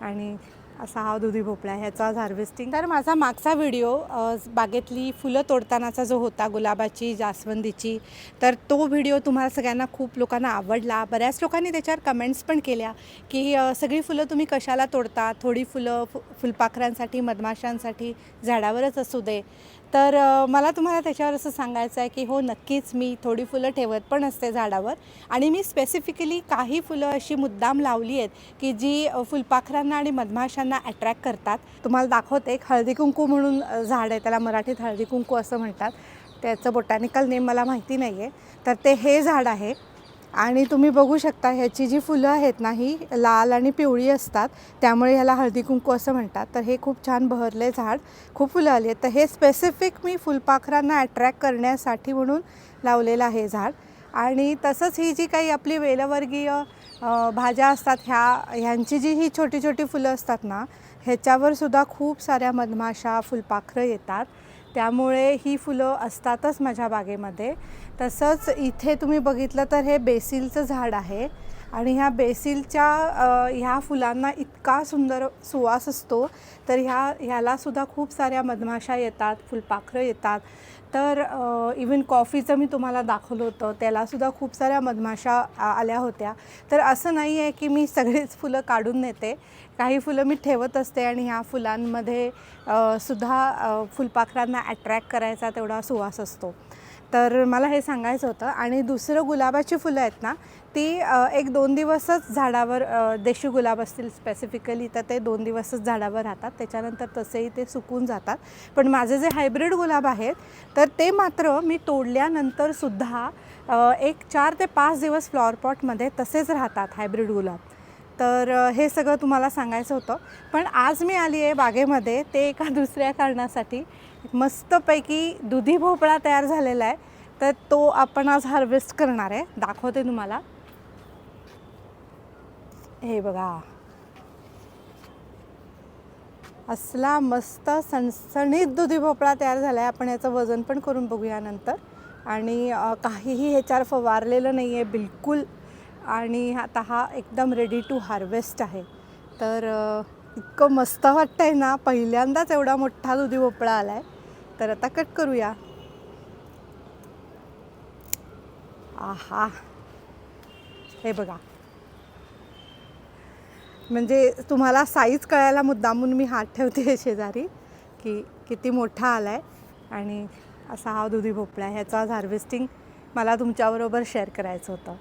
आणि असा हा दुधी भोपळा ह्याचा हार्वेस्टिंग. तर माझा मागचा व्हिडिओ बागेतली फुलं तोडतानाचा जो होता गुलाबाची, जास्वंदीची, तर तो व्हिडिओ तुम्हाला सगळ्यांना खूप लोकांना आवडला. बऱ्याच लोकांनी त्याच्यावर कमेंट्स पण केल्या की सगळी फुलं तुम्ही कशाला तोडता, थोडी फुलं फुलपाखरांसाठी, मधमाशांसाठी झाडावरच असू दे. तर मला तुम्हाला त्याच्यावर असं सांगायचं आहे की हो, नक्कीच मी थोडी फुलं ठेवत पण असते झाडावर. आणि मी स्पेसिफिकली काही फुलं अशी मुद्दाम लावली आहेत की जी फुलपाखरांना आणि मधमाशांना अट्रॅक्ट करतात. तुम्हाला दाखवते. एक हळदी कुंकू म्हणून झाड आहे, त्याला मराठीत हळदी कुंकू असं म्हणतात. त्याचं बोटॅनिकल नेम मला माहिती नाही आहे. तर ते हे झाड आहे आणि तुम्ही बघू शकता ह्याची जी फुलं आहेत ना, ही लाल आणि पिवळी असतात, त्यामुळे ह्याला हळदी कुंकू असं म्हणतात. तर हे खूप छान बहरले झाड, खूप फुलं आली आहेत. तर हे स्पेसिफिक मी फुलपाखरांना अट्रॅक्ट करण्यासाठी म्हणून लावलेलं आहे झाड. आणि तसंच ही जी काही आपली वेलवर्गीय भाज्या असतात, ह्यांची जी ही छोटी छोटी फुलं असतात ना, ह्याच्यावर सुद्धा खूप साऱ्या मधमाशा, फुलपाखरं येतात. त्यामुळे ही फुलं असतातच माझ्या बागेमध्ये. तसंच इथे तुम्ही बघितलं तर हे बेसिलचं झाड आहे आणि ह्या बेसिलच्या ह्या फुलांना इतका सुंदर सुवास असतो. तर ह्यालासुद्धा खूप साऱ्या मधमाशा येतात, फुलपाखरं येतात. तर इवन कॉफीचं मी तुम्हाला दाखवलं होतं, त्यालासुद्धा खूप साऱ्या मधमाशा आल्या होत्या. तर असं नाही आहे की मी सगळीच फुलं काढून नेते. काही फुलं मी ठेवत असते आणि ह्या फुलांमध्ये सुद्धा फुलपाखरांना अट्रॅक्ट करायचा तेवढा सुवास असतो. तर मला हे सांगायचं होतं. आणि दुसरं गुलाबाची फुलं आहेत ना, ती 1-2 दिवसच झाडावर, देशी गुलाब असतील स्पेसिफिकली तर ते 2 दिवसच झाडावर राहतात, त्याच्यानंतर तसेही ते सुकून जातात. पण माझे जे हायब्रिड गुलाब आहेत तर ते मात्र मी तोडल्यानंतरसुद्धा एक 4 ते 5 दिवस फ्लॉवर पॉटमध्ये तसेच राहतात हायब्रिड गुलाब. तर हे सगळं तुम्हाला सांगायचं होतं. पण आज मी आली आहे बागेमध्ये ते एका दुसऱ्या कारणासाठी. मस्तपैकी दुधी भोपळा तयार झालेला आहे, तर तो आपण आज हार्वेस्ट करणार आहे. दाखवते तुम्हाला. हे बघा, असला मस्त सणसणीत दुधी भोपळा तयार झाला आहे. आपण याचं वजन पण करून बघूया नंतर. आणि काहीही ह्याच्यावर फवारलेलं नाही आहे बिलकुल. आणि आता हा एकदम रेडी टू हार्वेस्ट आहे. तर इतकं मस्त वाटतं आहे ना, पहिल्यांदाच एवढा मोठा दुधी भोपळा आला आहे. तर आता कट करूया. आहा, हे बघा, म्हणजे तुम्हाला साईज कळायला मुद्दामून मी हात ठेवते शेजारी की किती मोठा आला आहे. आणि असा हा दुधी भोपळा, ह्याचा हार्वेस्टिंग मला तुमच्याबरोबर शेअर करायचं होतं.